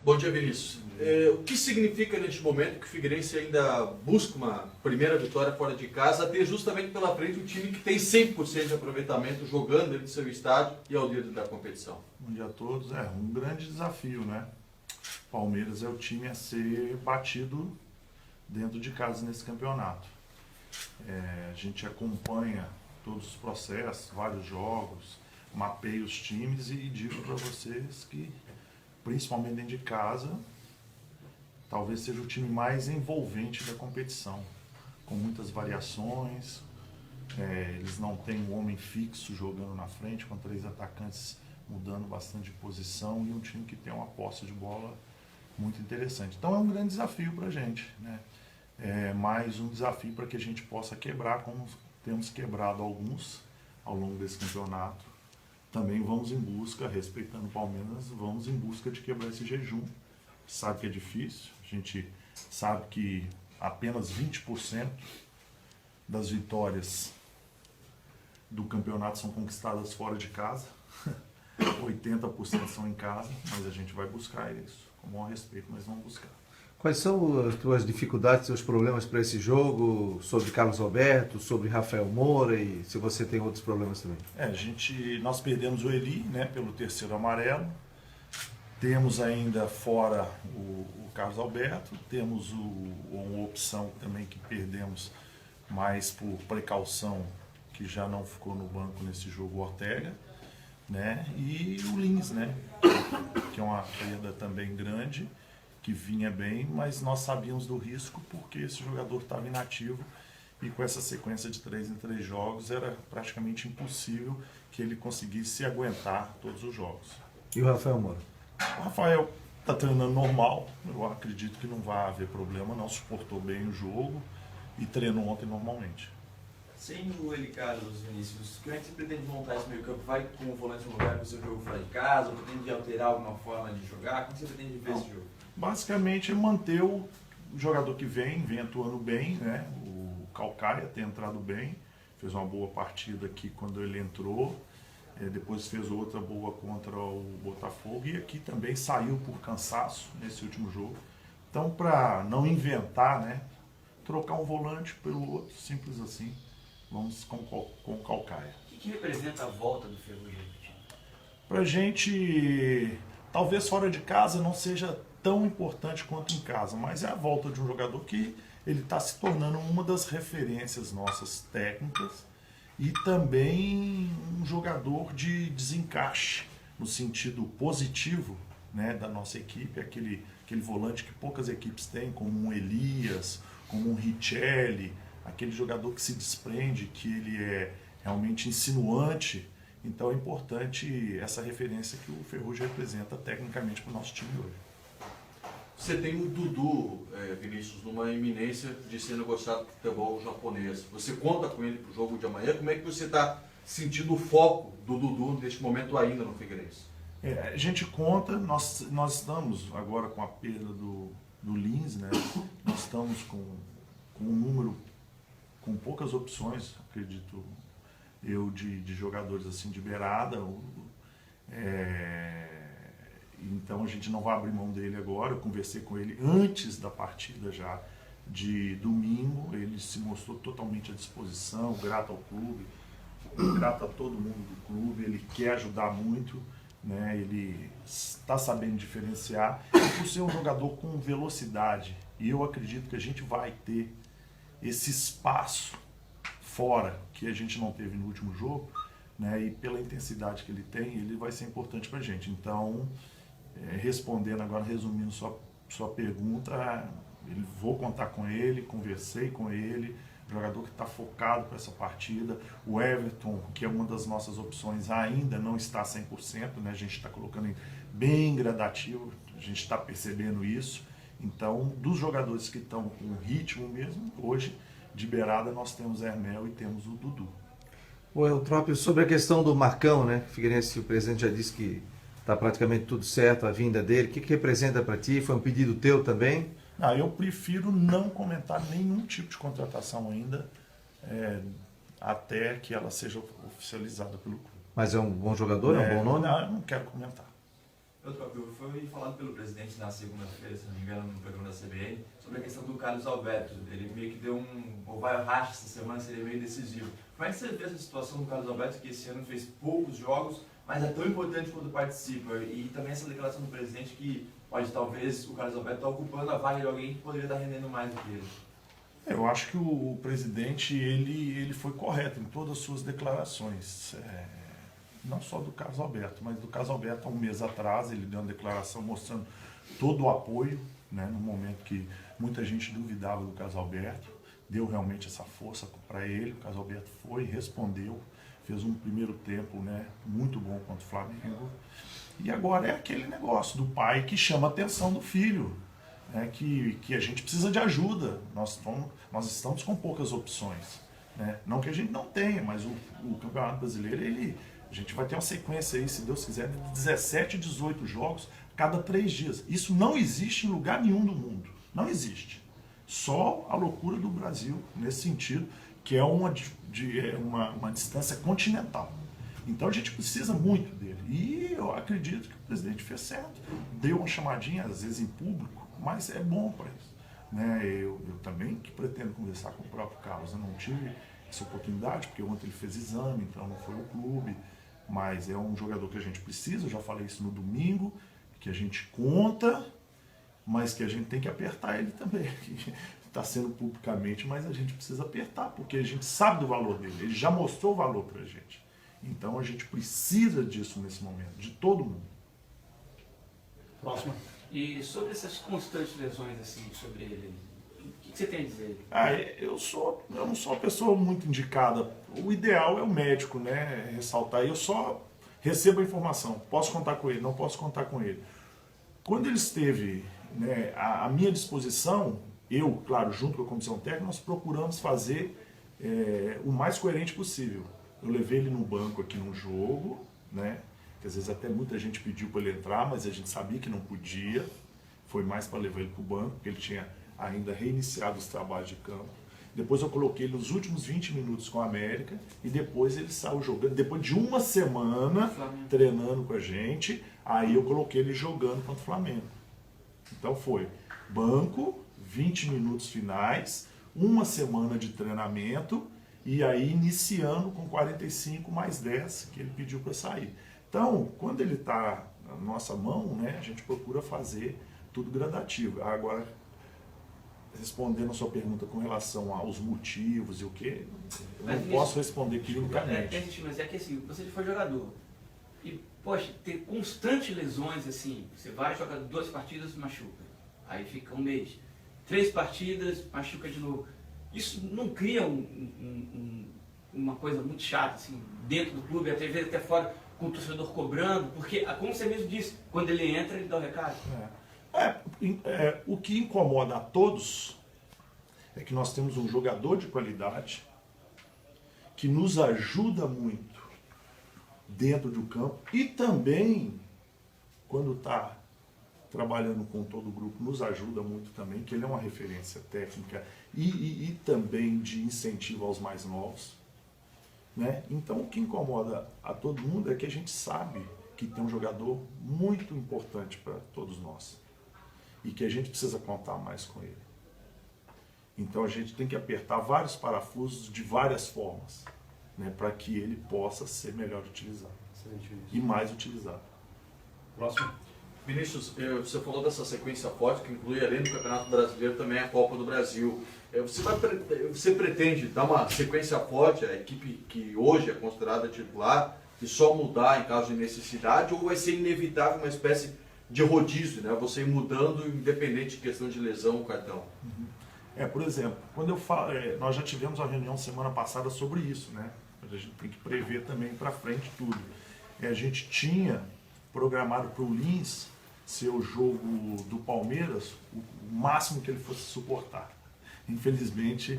Bom dia, Vinícius. O que significa neste momento que o Figueirense ainda busca uma primeira vitória fora de casa, ter justamente pela frente um time que tem 100% de aproveitamento jogando dentro do seu estádio e ao líder da competição? Bom dia a todos. É um grande desafio, né? Palmeiras é o time a ser batido dentro de casa nesse campeonato. A gente acompanha todos os processos, vários jogos, mapeia os times e digo para vocês que, principalmente dentro de casa, talvez seja o time mais envolvente da competição, com muitas variações. Eles não têm um homem fixo jogando na frente, com 3 atacantes mudando bastante de posição e um time que tem uma posse de bola muito interessante. Então é um grande desafio para a gente, né? Mais um desafio para que a gente possa quebrar, como temos quebrado alguns ao longo desse campeonato. Também vamos em busca, respeitando o Palmeiras, vamos em busca de quebrar esse jejum. Sabe que é difícil, a gente sabe que apenas 20% das vitórias do campeonato são conquistadas fora de casa, 80% são em casa, mas a gente vai buscar isso. Com bom respeito, mas vamos buscar. Quais são as tuas dificuldades, seus problemas para esse jogo, sobre Carlos Alberto, sobre Rafael Moura e se você tem outros problemas também? Nós perdemos o Eli, né, pelo terceiro amarelo. Temos ainda fora o Carlos Alberto, temos uma opção também que perdemos mais por precaução, que já não ficou no banco nesse jogo, o Ortega, né? E o Lins, né? Que é uma perda também grande, que vinha bem, mas nós sabíamos do risco porque esse jogador estava inativo e com essa sequência de 3 em 3 jogos era praticamente impossível que ele conseguisse aguentar todos os jogos. E o Rafael Moura? O Rafael está treinando normal, eu acredito que não vai haver problema, não suportou bem o jogo e treinou ontem normalmente. Sem o Eli Carlos, Vinícius, como é que você pretende montar esse meio campo? Vai com o volante no lugar do seu jogo fora de casa? Ou pretende alterar alguma forma de jogar? Como você pretende ver esse jogo? Basicamente é manter o jogador que vem atuando bem, né? O Calcaia tem entrado bem, fez uma boa partida aqui quando ele entrou. Depois fez outra boa contra o Botafogo e aqui também saiu por cansaço nesse último jogo. Então, para não inventar, né, trocar um volante pelo outro, simples assim, vamos com o Calcaia. O que representa a volta do Ferrugem? Para a gente, talvez fora de casa não seja tão importante quanto em casa, mas é a volta de um jogador que ele está se tornando uma das referências nossas técnicas e também um jogador de desencaixe, no sentido positivo, né, da nossa equipe, aquele volante que poucas equipes têm, como um Elias, como um Richelli, aquele jogador que se desprende, que ele é realmente insinuante. Então é importante essa referência que o Ferrugem representa tecnicamente para o nosso time hoje. Você tem o Dudu, Vinícius, numa iminência de ser negociado para o futebol japonês. Você conta com ele para o jogo de amanhã? Como é que você está sentindo o foco do Dudu neste momento ainda no Figueirense? A gente conta, nós estamos agora com a perda do Lins, né? Nós estamos com um número, com poucas opções, acredito eu, de jogadores assim de beirada. Então a gente não vai abrir mão dele agora. Eu conversei com ele antes da partida já de domingo, ele se mostrou totalmente à disposição, grato ao clube, grato a todo mundo do clube, ele quer ajudar muito, né? Ele está sabendo diferenciar, e por ser um jogador com velocidade, e eu acredito que a gente vai ter esse espaço fora que a gente não teve no último jogo, né? E pela intensidade que ele tem, ele vai ser importante para a gente. Então, respondendo agora, resumindo sua pergunta, vou contar com ele, conversei com ele, jogador que está focado para essa partida. O Everton, que é uma das nossas opções, ainda não está 100%, né? A gente está colocando bem gradativo, a gente está percebendo isso. Então, dos jogadores que estão com ritmo mesmo, hoje, de beirada, nós temos Hermel e temos o Dudu. O Eutrópio, sobre a questão do Marcão, né? Figueirense, o presidente já disse que está praticamente tudo certo, a vinda dele. O que representa para ti? Foi um pedido teu também? Eu prefiro não comentar nenhum tipo de contratação ainda, até que ela seja oficializada pelo clube. Mas é um bom jogador, é um bom nome? Não, eu não quero comentar. Foi falado pelo presidente na segunda-feira, se não me engano, no programa da CBN, sobre a questão do Carlos Alberto. Ele meio que deu o vai ao racha essa semana, seria meio decisivo. Como é que você vê essa situação do Carlos Alberto, que esse ano fez poucos jogos, mas é tão importante quando participa? E também essa declaração do presidente que pode, talvez, o Carlos Alberto estar ocupando a vaga de alguém que poderia estar rendendo mais do que ele. Eu acho que o presidente ele foi correto em todas as suas declarações. Não só do Carlos Alberto, mas do Carlos Alberto há um mês atrás, ele deu uma declaração mostrando todo o apoio, né, no momento que muita gente duvidava do Carlos Alberto, deu realmente essa força para ele, o Carlos Alberto foi, respondeu, fez um primeiro tempo, né, muito bom contra o Flamengo, e agora é aquele negócio do pai que chama a atenção do filho, né, que a gente precisa de ajuda, nós estamos com poucas opções, né, não que a gente não tenha, mas o Campeonato Brasileiro, a gente vai ter uma sequência aí, se Deus quiser, de 17, 18 jogos cada 3 dias. Isso não existe em lugar nenhum do mundo. Não existe. Só a loucura do Brasil, nesse sentido, que é uma distância continental. Então a gente precisa muito dele. E eu acredito que o presidente fez certo. Deu uma chamadinha, às vezes em público, mas é bom para isso. Né? Eu também que pretendo conversar com o próprio Carlos. Eu não tive essa oportunidade, porque ontem ele fez exame, então não foi ao clube. Mas é um jogador que a gente precisa, eu já falei isso no domingo, que a gente conta, mas que a gente tem que apertar ele também. Está sendo publicamente, mas a gente precisa apertar, porque a gente sabe do valor dele, ele já mostrou o valor para a gente. Então a gente precisa disso nesse momento, de todo mundo. Próximo. E sobre essas constantes lesões assim sobre ele, o que você tem a dizer? Eu não sou uma pessoa muito indicada. O ideal é o médico, né? Ressaltar. Eu só recebo a informação. Posso contar com ele, não posso contar com ele. Quando ele esteve, né, à minha disposição, eu, claro, junto com a comissão técnica, nós procuramos fazer o mais coerente possível. Eu levei ele no banco aqui num jogo, né? Que às vezes até muita gente pediu para ele entrar, mas a gente sabia que não podia. Foi mais para levar ele para o banco, porque ele tinha ainda reiniciado os trabalhos de campo. Depois eu coloquei ele nos últimos 20 minutos com a América e depois ele saiu jogando. Depois de uma semana treinando com a gente, aí eu coloquei ele jogando contra o Flamengo. Então foi banco, 20 minutos finais, uma semana de treinamento e aí iniciando com 45 mais 10 que ele pediu para sair. Então, quando ele está na nossa mão, né, a gente procura fazer tudo gradativo. Agora, respondendo a sua pergunta com relação aos motivos e o que, eu não posso responder clinicamente. Mas é que assim, você foi jogador e, poxa, ter constantes lesões assim, você vai jogar 2 partidas, machuca, aí fica um mês, 3 partidas, machuca de novo. Isso não cria uma coisa muito chata assim, dentro do clube, até vezes até fora, com o torcedor cobrando, porque, como você mesmo disse, quando ele entra, ele dá o recado. O que incomoda a todos é que nós temos um jogador de qualidade que nos ajuda muito dentro do campo e também, quando está trabalhando com todo o grupo, nos ajuda muito também, que ele é uma referência técnica e também de incentivo aos mais novos. Né? Então, o que incomoda a todo mundo é que a gente sabe que tem um jogador muito importante para todos nós e que a gente precisa contar mais com ele. Então, a gente tem que apertar vários parafusos de várias formas, né, para que ele possa ser melhor utilizado e mais utilizado. Próximo. Vinícius, você falou dessa sequência forte, que inclui, além do Campeonato Brasileiro, também a Copa do Brasil. Você pretende dar uma sequência forte à equipe que hoje é considerada titular e só mudar em caso de necessidade, ou vai ser inevitável uma espécie de rodízio, né? Você ir mudando independente de questão de lesão ou cartão? Por exemplo, quando eu falo, nós já tivemos uma reunião semana passada sobre isso, né? A gente tem que prever também para frente tudo. A gente tinha programado para o Lins ser o jogo do Palmeiras, o máximo que ele fosse suportar. Infelizmente,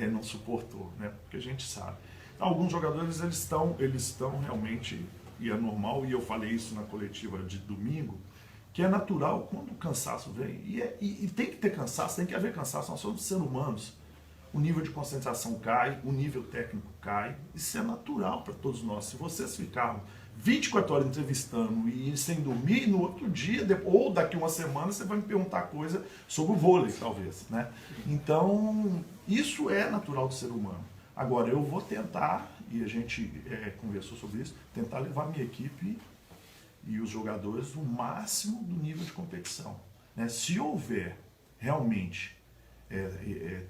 não suportou, né? Porque a gente sabe. Alguns jogadores eles estão realmente, e é normal, e eu falei isso na coletiva de domingo, que é natural quando o cansaço vem. E tem que ter cansaço, tem que haver cansaço, nós somos seres humanos. O nível de concentração cai, o nível técnico cai, isso é natural para todos nós. Se vocês 24 horas entrevistando e sem dormir, e no outro dia, ou daqui uma semana, você vai me perguntar coisa sobre o vôlei, talvez, né? Então, isso é natural do ser humano. Agora, eu vou tentar, e a gente conversou sobre isso, tentar levar minha equipe e os jogadores no máximo do nível de competição, né? Se houver realmente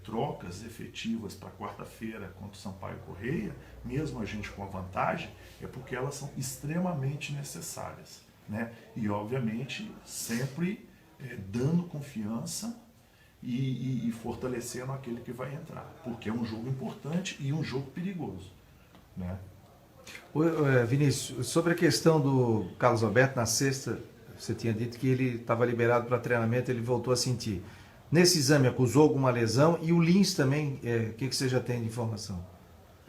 trocas efetivas para quarta-feira contra o Sampaio Corrêa, mesmo a gente com a vantagem, é porque elas são extremamente necessárias, né? E obviamente sempre dando confiança e fortalecendo aquele que vai entrar, porque é um jogo importante e um jogo perigoso, né? Vinícius, sobre a questão do Carlos Alberto, na sexta, você tinha dito que ele estava liberado para treinamento, ele voltou a sentir. Nesse exame acusou alguma lesão e o Lins também, o que você já tem de informação?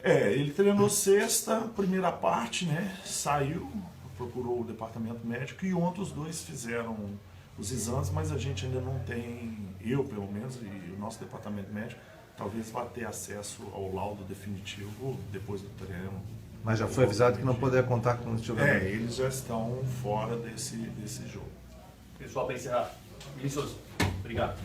Ele treinou sexta, primeira parte, né? Saiu, procurou o departamento médico e ontem os dois fizeram os exames, mas a gente ainda não tem, eu pelo menos, e o nosso departamento médico, talvez vá ter acesso ao laudo definitivo depois do treino. Mas já foi avisado que não poderia contar com os jogadores. Eles já estão fora desse jogo. Pessoal, para encerrar, Vinícius, obrigado.